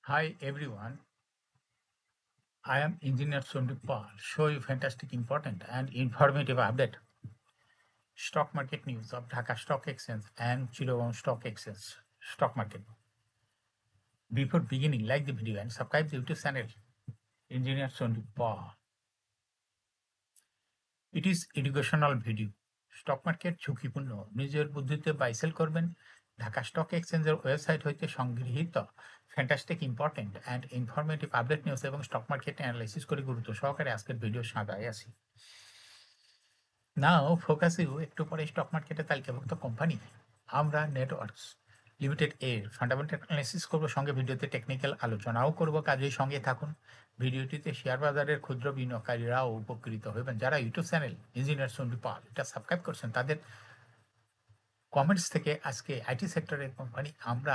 Hi everyone, I am Engineer Sundeep Paul. Show you fantastic, important and informative update. Stock market news of Dhaka Stock Exchange and Chittagong Stock Exchange stock market. Before beginning, like the video and subscribe the YouTube channel Engineer Sundeep Paul. It is educational video. Stock market ঝুঁকিপূর্ণ নিজের বুদ্ধিতে buy sell করবেন Dhaka stock এক্সচেঞ্জের website হইতে সংগৃহীত fantastic important and informative update news এবং stock market analysis করে গুরুত্ব সহকারে আজকের ভিডিও সাজায় আছি নাও ফোকাস ইউ একটু পরে স্টক মার্কেটে তালিকাভুক্ত কোম্পানি আমরা নেটওয়ার্কস লিমিটেড এর ফান্ডামেন্টাল অ্যানালাইসিস করব, সঙ্গে ভিডিওতে টেকনিক্যাল আলোচনাও করব। কাজেই সঙ্গে থাকুন। ভিডিওটিতে শেয়ার বাজারের ক্ষুদ্র বিনিয়োগকারীরাও উপকৃত হবেন। যারা YouTube channel engineer Sandip Pal এটা সাবস্ক্রাইব করছেন তাদের কমেন্টস থেকে আজকে আইটি সেক্টরের কোম্পানি আমরা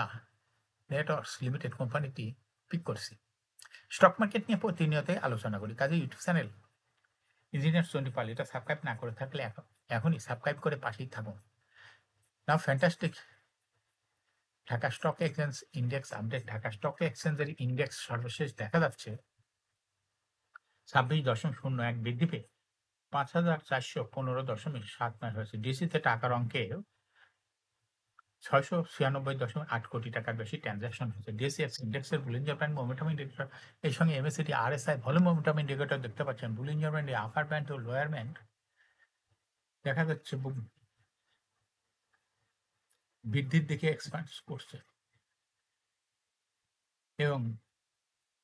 নেটওয়ার্কস লিমিটেড কোম্পানিটি পিক করছি। স্টক মার্কেট নিয়ে প্রতিনিয়তই আলোচনা করি, কাজে YouTube channel engineer Sandip Pal এটা সাবস্ক্রাইব না করে থাকলে এখনই সাবস্ক্রাইব করে পাশেই থাকুন। Now fantastic Dhaka stock exchange index update. Dhaka stock এক্সচেঞ্জের ইন্ডেক্স সর্বশেষ দেখা যাচ্ছে 26.01 বৃদ্ধি পেয়ে 5,415.79 হয়েছে। ডিসিতে টাকার অঙ্কে 696.8 কোটি টাকার বেশি ট্রানজাকশন হয়েছে। ডিএসইএক্স ইন্ডেক্সের বুলিঞ্জার ব্যান্ড মোমেন্টাম ইন্ডিকেটর এর সঙ্গে MACD RSI volume momentum indicator দেখতে পাচ্ছেন। বুলিঞ্জার ব্যান্ডে আপার ব্যান্ড ও লোয়ার ব্যান্ড দেখা যাচ্ছে বৃদ্ধির দিকে এক্সপ্যান্ড করছে এবং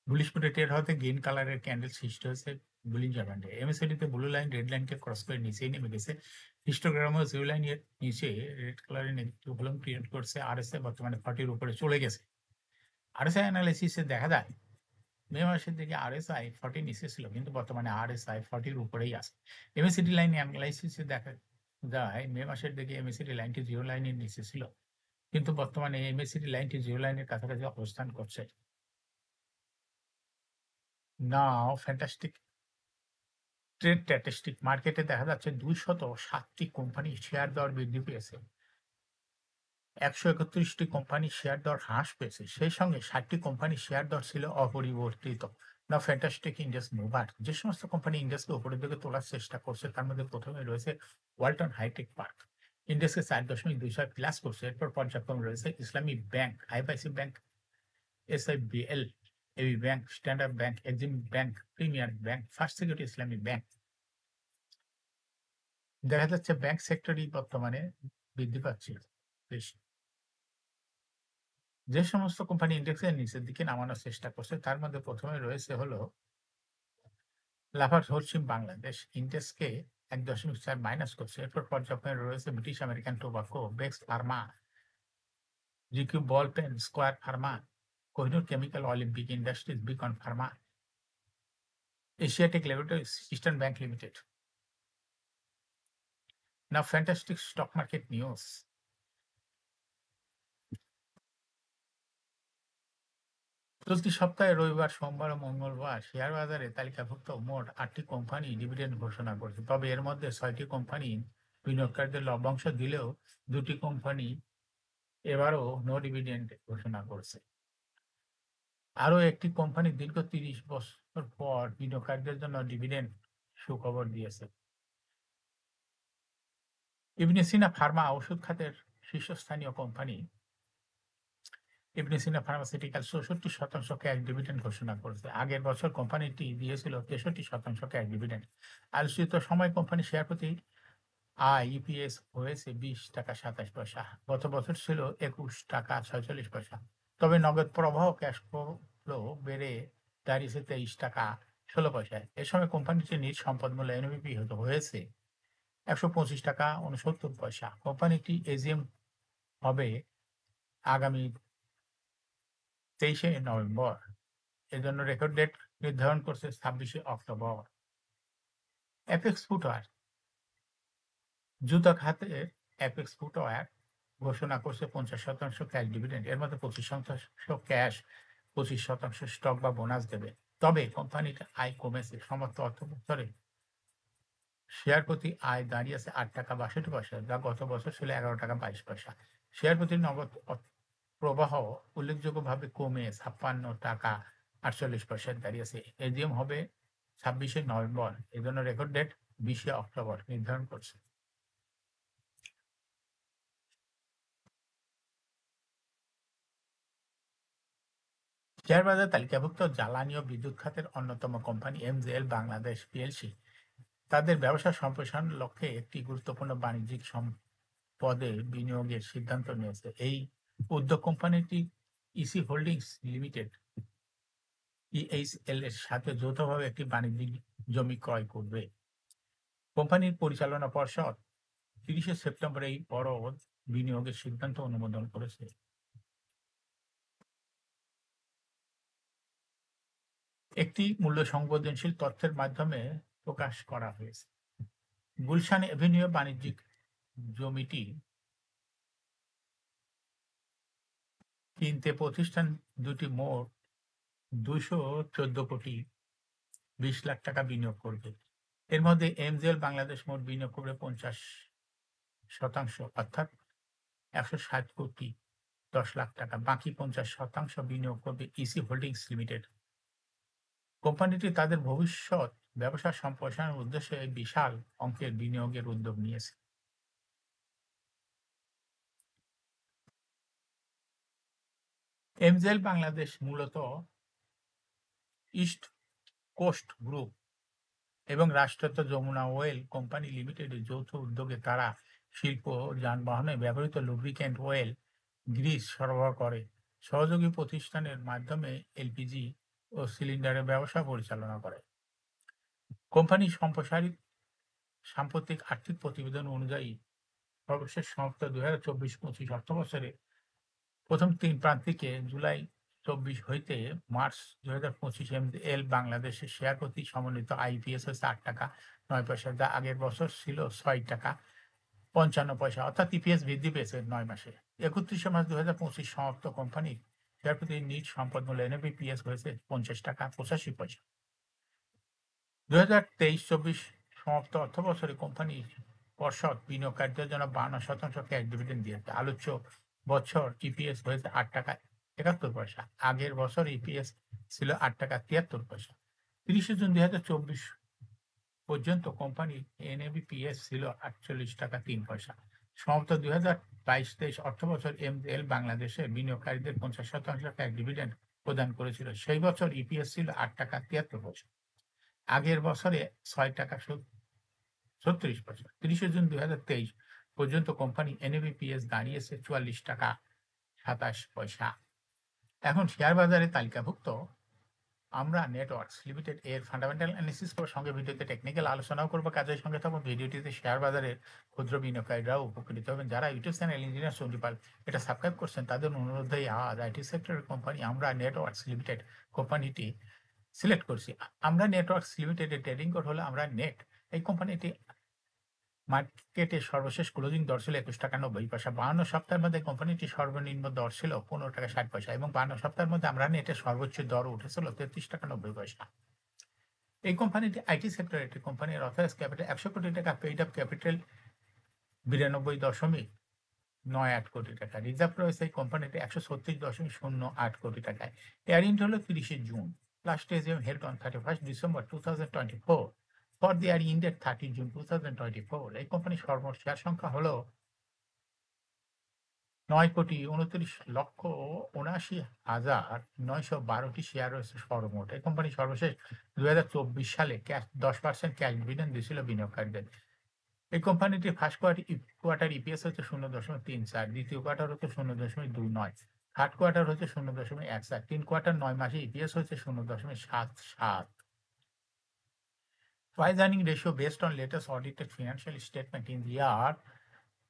বুলিশ মুডে ট্রেড হতে গ্রিন কালারের ক্যান্ডেল সৃষ্টি হয়েছে বুলিঞ্জার ব্যান্ডে। এমএসিডিতে ব্লু লাইন রেড লাইনকে ক্রস করে নিচেই নেমে গেছে। হিস্টোগ্রামও জিরো লাইনের নিচে রেড কালারের নেগেটিভ ভলিউম ক্রিয়েট করছে। আরএসআই বর্তমানে 40 উপরে চলে গেছে। আরএসআই অ্যানালাইসিসে দেখা যায় মে মাসের দিকে আরএসআই 40 নিচে ছিল, কিন্তু বর্তমানে আরএসআই 40 উপরেই আছে। এমএসিডি লাইন অ্যানালাইসিসে দেখা যায় মে মাসের দিকে এমএসিডি লাইনটি জিরো লাইনের নিচে ছিল, কিন্তু বর্তমানে এমএসিডি লাইনটি জিরো লাইনের কাছাকাছি অবস্থান করছে। নাও ফ্যান্টাস্টিক ট্রেড স্ট্যাটিস্টিক মার্কেটে দেখা যাচ্ছে 207টি কোম্পানি শেয়ার দর বৃদ্ধি পেয়েছে, 131টি কোম্পানি শেয়ার দর হ্রাস পেয়েছে, সেই সঙ্গে 60টি কোম্পানি শেয়ার দর ছিল অপরিবর্তিত। না ফ্যান্টাস্টিক ইন্ডেক্স মুভার যে সমস্ত কোম্পানি ইন্ডেক্সকে উপরের দিকে তোলার চেষ্টা করছে তার মধ্যে প্রথমে রয়েছে ওয়ালটন হাইটেক পার্ক, ইন্ডেক্সকে 4.26 প্লাস করছে। এরপর পর্যায়ক্রমে রয়েছে Islami bank, IFIC bank, SIBL, AB bank, standard bank, Exim bank, premier bank, first security Islami bank. দেখা যাচ্ছে ব্যাংক সেক্টরই বর্তমানে বৃদ্ধি পাচ্ছে বেশি। যে সমস্ত কোম্পানি ইন্ডেক্সের নিচের দিকে নামানোর চেষ্টা করছে তার মধ্যে প্রথমে রয়েছে হলো লাফার্জ হোলসিম বাংলাদেশ, ইন্ডেক্সকে 1.4 মাইনাস করছে। এরপর পর্যায়ক্রমে রয়েছে ব্রিটিশ আমেরিকান টোবাকো, বেক্স pharma, GQ ball pen, square pharma, Kohinoor chemical, Olympic industries, Beacon pharma, Asiatic laboratories, Eastern bank limited. Now fantastic stock market news. চলতি সপ্তাহে রবিবার, সোমবার ও মঙ্গলবার শেয়ার বাজারে তালিকাভুক্ত মোট 8টি কোম্পানি ডিভিডেন্ড ঘোষণা করেছে। তবে এর মধ্যে 6টি কোম্পানি বিনিয়োগকারীদের লভ্যাংশ দিলেও 2টি কোম্পানি এবারও নো ডিভিডেন্ড ঘোষণা করেছে। আরও একটি কোম্পানি দীর্ঘ 30 বছর পর বিনিয়োগকারীদের জন্য ডিভিডেন্ড সুখবর দিয়েছে। ইবনে সিনা ফার্মা ওষুধ খাতের শীর্ষস্থানীয় কোম্পানি ইবনে সিনা ফার্মাসিউটিক্যালস 64% ক্যাশ ডিভিডেন্ড ঘোষণা করেছে। আগের বছর কোম্পানিটি দিয়েছিল 63% ক্যাশ ডিভিডেন্ড। আলোচিত সময় কোম্পানি শেয়ার প্রতি ইপিএস হয়েছে 20.27 টাকা। গত বছর ছিল 21.46 টাকা। তবে নগদ প্রবাহ ক্যাশ ফ্লো বেড়ে দাঁড়িয়েছে 23.16 টাকা। এ সময় কোম্পানিটির নিজ সম্পদ মূল্য এনবিপি হয়েছে 125.69 টাকা। কোম্পানিটি এজিএম হবে আগামী 23শে নভেম্বর। এজন্য রেকর্ড ডেট নির্ধারণ করছে 26শে অক্টোবর। অ্যাপেক্স ফুটওয়্যার জুতা খাতে অ্যাপেক্স ফুটওয়্যার ঘোষণা করছে 50% ক্যাশ ডিভিডেন্ড। এর মধ্যে 25% ক্যাশ, 25% স্টক বা বোনাস দেবে। তবে কোম্পানির আয় কমেছে। সমস্ত অর্থ বছরে শেয়ার প্রতি আয় দাঁড়িয়েছে 8.62 টাকা, যা গত বছর ছিল 11.22 টাকা। শেয়ার প্রতি নগদ প্রবাহ উল্লেখযোগ্যভাবে কমে 56 টাকা 48 পয়সায় দাঁড়িয়েছে। এজিএম হবে 26শে নভেম্বর। এজন্য রেকর্ড ডেট 20শে অক্টোবর নির্ধারণ করছে। শেয়ার বাজারে তালিকাভুক্ত জ্বালানি ও বিদ্যুৎ খাতের অন্যতম কোম্পানি এমজেএল বাংলাদেশ পিএলসি তাদের ব্যবসা সম্প্রসারণের লক্ষ্যে একটি গুরুত্বপূর্ণ বাণিজ্যিক সম্পদে বিনিয়োগের সিদ্ধান্ত নিয়েছে। এই উদ্যোগ কোম্পানিটি ইসি হোল্ডিংস লিমিটেড ইএইচএল এর সাথে যৌথভাবে একটি বাণিজ্যিক জমি ক্রয় করবে। কোম্পানির পরিচালনা পর্ষদ 30শে সেপ্টেম্বর এই বড় বিনিয়োগের সিদ্ধান্ত অনুমোদন করেছে। একটি মূল্য সংবেদনশীল তথ্যের মাধ্যমে প্রকাশ করা হয়েছে। গুলশান এভিনিউ বাণিজ্যিক জমিটি কিনতে প্রতিষ্ঠান দুটি মোট 214,20 লাখ টাকা বিনিয়োগ করবে। এর মধ্যে এমজেএল বাংলাদেশ মোট বিনিয়োগ করবে 50% অর্থাৎ 160,10 লাখ টাকা। বাকি 50% বিনিয়োগ করবে ইসি হোল্ডিংস লিমিটেড। কোম্পানিটি তাদের ভবিষ্যৎ ব্যবসা সম্প্রসারণের উদ্দেশ্যে এই বিশাল অঙ্কের বিনিয়োগের উদ্যোগ নিয়েছে। এমজেএল বাংলাদেশ মূলত ইস্ট কোস্ট গ্রুপ এবং রাষ্ট্রায়ত্ত যমুনা অয়েল কোম্পানি লিমিটেডের যৌথ উদ্যোগে তারা শিল্প ও যানবাহনে ব্যবহৃত লুব্রিক্যান্ট অয়েল গ্রিস সরবরাহ করে। সহযোগী প্রতিষ্ঠানের মাধ্যমে এলপিজি ও সিলিন্ডারের ব্যবসা পরিচালনা করে। কোম্পানি সম্প্রসারিত সাম্প্রতিক আর্থিক প্রতিবেদন অনুযায়ী সর্বশেষ সমাপ্ত 2024-25 অর্থবছরে প্রথম 3 প্রান্তিকে জুলাই 24 হইতে মার্চ 2025 এমজেএল বাংলাদেশের শেয়ার প্রতি সমন্বিত আইপিএস হচ্ছে 8 টাকা 9 পয়সা, যা আগের বছর ছিল 6 টাকা 55 পয়সা, অর্থাৎ ইপিএস বৃদ্ধি পেয়েছে 9 মাসে। 31শে মার্চ 2025 সমাপ্ত কোম্পানির শেয়ার প্রতি নিজ সম্পদ মূল্য এনএবিপিএস হয়েছে 50 টাকা 85 পয়সা। 2023-24 সমাপ্ত অর্থবছরে কোম্পানির পর্ষদ বিনিয়োগকারীদের জন্য 52% ক্যাশ ডিভিডেন্ড দিয়েছে। আলোচ্য বছর ইপিএস হয়েছে 8 টাকা 71 পয়সা। আগের বছর ইপিএস ছিল 8 টাকা 73 পয়সা। 30শে জুন 2024 পর্যন্ত কোম্পানির এনএবিপিএস ছিল 48 টাকা 3 পয়সা। সমাপ্ত 2022-23 অর্থবছর এমজেএল বাংলাদেশের বিনিয়োগকারীদের 50% ক্যাশ ডিভিডেন্ড প্রদান করেছিল। সেই বছর ইপিএস ছিল 8 টাকা 73 পয়সা। আগের বছরে 6 টাকা 36 পয়সা। 30শে জুন 2023 পর্যন্ত কোম্পানি এনএবিপিএস দাঁড়িয়েছে 44 টাকা 27 পয়সা। এখন শেয়ার বাজারে তালিকাভুক্ত আমরা নেটওয়ার্কস লিমিটেড এর ফান্ডামেন্টাল অ্যানালিসিস করব, সঙ্গে ভিডিওতে টেকনিক্যাল আলোচনাও করব। কাজের সঙ্গে থাকুন। ভিডিওটিতে শেয়ার বাজারের ক্ষুদ্র বিনিয়োগকারীরাও উপকৃত হবেন। যারা ইউটিউব চ্যানেল ইঞ্জিনিয়ার সঞ্জীপাল এটা সাবস্ক্রাইব করছেন, তাদের অনুরোধেই আজ আইটি সেক্টরের কোম্পানি আমরা নেটওয়ার্কস লিমিটেড কোম্পানিটি সিলেক্ট করছি। আমরা নেটওয়ার্কস লিমিটেডের ট্রেডিং কোড হলো আমরা নেট। এই কোম্পানিটি মার্কেটে সর্বশেষ ক্লোজিং দর ছিল 21 টাকা 90 পয়সা। 52 সপ্তাহের মধ্যে কোম্পানিটি সর্বনিম্ন দর ছিল 15 টাকা 60 পয়সা এবং 52 সপ্তাহের মধ্যে আমরা নেটের সর্বোচ্চ দর উঠেছিল 33 টাকা 90 পয়সা। এই কোম্পানিটি আইটি সেক্টরের একটি কোম্পানির অথরাইজ ক্যাপিটাল 100 কোটি টাকা, পেইড আপ ক্যাপিটাল 92.98 কোটি টাকা। রিজার্ভ রয়েছে এই কোম্পানিতে 136.08 কোটি টাকায়। এয়ারিং হলো 30শে জুন। Last AGM held on 31st December 2024 for the airing date 30 June 2024। এই কোম্পানির সর্বমোট শেয়ার সংখ্যা হলো 9,29,79,912টি শেয়ার রয়েছে সর্বমোট। এই কোম্পানি সর্বশেষ 2024 সালে 10% ক্যাশ ডিভিডেন্ড দিয়েছিল বিনিয়োগকারীদের। এই কোম্পানিটি ফার্স্ট কোয়ার্টার ইপিএস হচ্ছে 0.34, দ্বিতীয় কোয়ার্টার হচ্ছে 0.29, থার্ড কোয়ার্টার হচ্ছে 0.14, 3 কোয়ার্টার 9 মাসে ইপিএস হচ্ছে 0.77। Price earning ratio based on latest audited financial statement in the year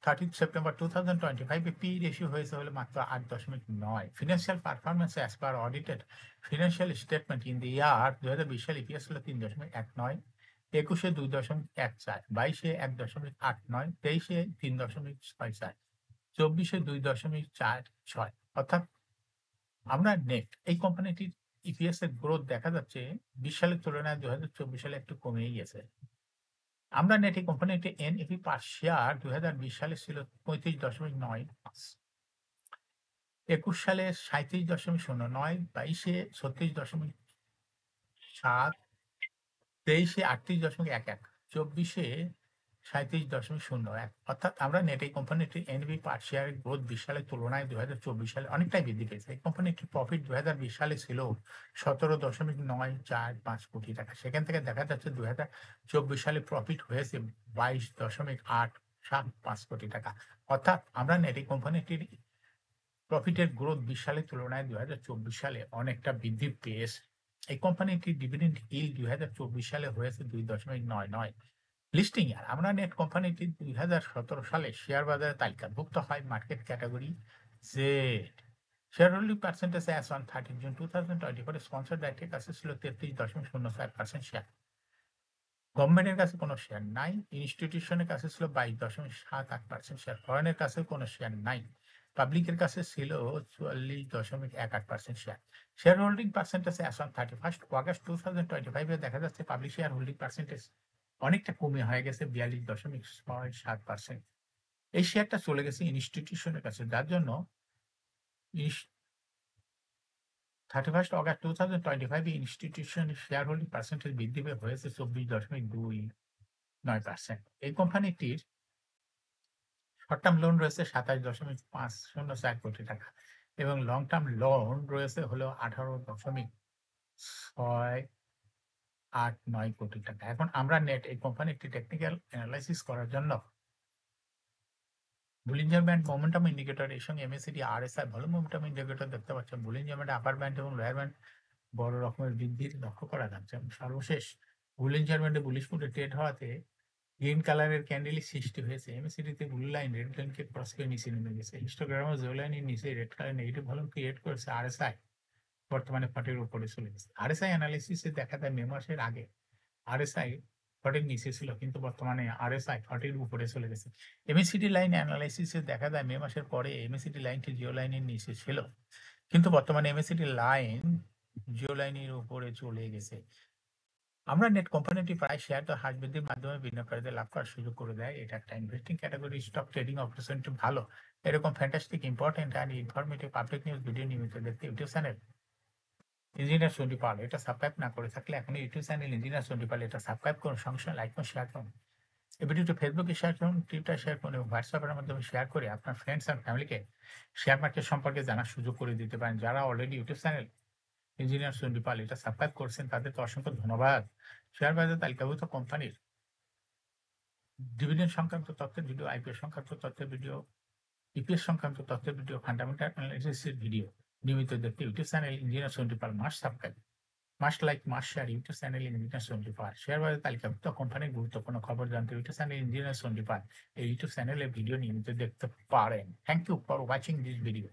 30th September 2025 P ratio হয়েছে হলো মাত্র 8.9। Financial performance as per audited financial statement in the year 2020 সালে EPS হলো 3.19, 21-এ 2.14, 22-এ 1.89, 23-এ 3.64, 24-এ 2.46। অর্থাৎ আমরা নেট এই কোম্পানিটির ইপিএস এর গ্রোথ দেখা যাচ্ছে 20 সালের তুলনায় 2024 সালে একটু কমেই গেছে। আমরা নেট এই কোম্পানিটি এনএভি পার শেয়ার 2020 সালে ছিল 35.95। ২১ সালে ৩৭.০৯, ২২-এ ৩৬.৭, ২৩-এ ৩৮.১১, ২৪-এ ৩৭.০১। অর্থাৎ আমরা নেট এই কোম্পানিটির এনএভি পার শেয়ার গ্রোথ ২০ সালের তুলনায় ২০২৪ সালে অনেকটাই বৃদ্ধি পেয়েছে। এই কোম্পানিটির প্রফিট ২০২০ সালে ছিল ১৭.৯৪৫ কোটি টাকা। সেখান থেকে দেখা যাচ্ছে ২০২৪ সালে প্রফিট হয়েছে ২২.৮৭৫ কোটি টাকা। অর্থাৎ আমরা নেট এই কোম্পানিটির প্রফিটের গ্রোথ ২০ সালের তুলনায় ২০২৪ সালে অনেকটা বৃদ্ধি পেয়েছে। এই কোম্পানিটির ডিভিডেন্ড yield ২০২৪ সালে হয়েছে ২.৯৯। লিস্টিং ইয়ার আমরা নেট কোম্পানিটি ২০১৭ সালে শেয়ার বাজারে তালিকাভুক্ত হয় market category Z. Share holding percentage as on 30 June 2024 sponsor ডাইরেক্টের কাছে ছিল 33.04% শেয়ার। গভর্নমেন্টের কাছে কোনো শেয়ার নাই। ইনস্টিটিউশনের কাছে ছিল 22.78% শেয়ার। ফরেনের কাছে কোনো শেয়ার নাই। পাবলিকের কাছে ছিল 44.18% share. Share holding percentage as on 31 August 2025 এ দেখা যাচ্ছে পাবলিক শেয়ার হোল্ডিং পার্সেন্টেজ অনেকটা কমে হয়ে গেছে 42.67%। এই শেয়ারটা চলে গেছে ইনস্টিটিউশনের কাছে। যার জন্য ইস 31 অগাস্ট 2025 এ ইনস্টিটিউশনের শেয়ার হোল্ডিং পার্সেন্টেজ বৃদ্ধি পেয়ে হয়েছে 24.29%। এই কোম্পানিটির শর্ট টার্ম লোন রয়েছে ২৭.৫০৪ কোটি টাকা এবং লং টার্ম লোন রয়েছে হলো ১৮.৬৮৯ কোটি টাকা। এখন আমরা নেট এই কোম্পানিটি টেকনিক্যাল এনালাইসিস করার জন্য বুলিঞ্জার ব্যান্ড মোমেন্টাম ইন্ডিকেটর এর সঙ্গে MACD RSI volume momentum indicator দেখতে পাচ্ছেন। বুলিঞ্জার ব্যান্ড আপার ব্যান্ড এবং লোয়ার ব্যান্ড বড় রকমের বৃদ্ধির লক্ষ্য করা যাচ্ছে এবং সর্বশেষ বুলিঞ্জার ব্যান্ডে বুলিশ মুডে ট্রেড হওয়াতে গ্রিন কালারের ক্যান্ডেলই সৃষ্টি হয়েছে। এমএসিডিতে ব্লু লাইন রেড লাইনকে ক্রস করে নিচে নেমে গেছে। হিস্টোগ্রামে জিরো লাইনের নিচে red colour negative volume create করেছে আরএসআই বর্তমানে 40 এর উপরে চলে গেছে। আরএসআই এনালাইসিসে দেখা যায় মে মাসের আগে আরএসআই 40 এর নিচে ছিল কিন্তু বর্তমানে আরএসআই 40 এর উপরে চলে গেছে। এমএসিডি লাইন এনালাইসিসে দেখা যায় মে মাসের পরে এমএসিডি লাইনটি জিও লাইনের নিচে ছিল। কিন্তু বর্তমানে এমএসিডি লাইন জিও লাইনের উপরে চলে গেছে। আমরা নেট কোম্পানিটি প্রায় শেয়ার দর হ্রাস বৃদ্ধির মাধ্যমে বিনিয়োগকারীদের লাভ করার সুযোগ করে দেয়। এটা একটা investing category stock trading opportunity ভালো। এরকম fantastic important and informative public news video নিয়মিত দেখতে YouTube channel engineer Sandip Pal এটা সাবস্ক্রাইব না করে থাকলে এখনই YouTube channel engineer Sandip Pal এটা সাবস্ক্রাইব করুন, সঙ্গে সঙ্গে লাইক করুন, শেয়ার করুন। এই ভিডিওটি ফেসবুকে শেয়ার করুন, টুইটার শেয়ার করুন এবং হোয়াটসঅ্যাপের মাধ্যমে শেয়ার করে আপনার ফ্রেন্ডস অ্যান্ড ফ্যামিলিকে শেয়ার মার্কেট সম্পর্কে জানার সুযোগ করে দিতে পারেন। যারা already YouTube channel engineer Sandip Pal এটা সাবস্ক্রাইব করছেন তাদেরকে অসংখ্য ধন্যবাদ। শেয়ার বাজারে তালিকাভুক্ত কোম্পানির ডিভিডেন্ড সংক্রান্ত তথ্যের ভিডিও, আইপিও সংক্রান্ত তথ্যের ভিডিও, ইপিএস সংক্রান্ত তথ্যের ভিডিও, ফান্ডামেন্টাল অ্যানালিসিসের ভিডিও নিয়মিত দেখতে YouTube channel engineer Sandip Pal must subscribe, must like, must share YouTube channel engineer Sandip Pal. Share বাজারে তালিকাভুক্ত কোম্পানির গুরুত্বপূর্ণ খবর জানতে YouTube channel engineer Sandip Pal এই ইউটিউব চ্যানেলে ভিডিও নিয়মিত দেখতে পারেন। Thank you for watching this video.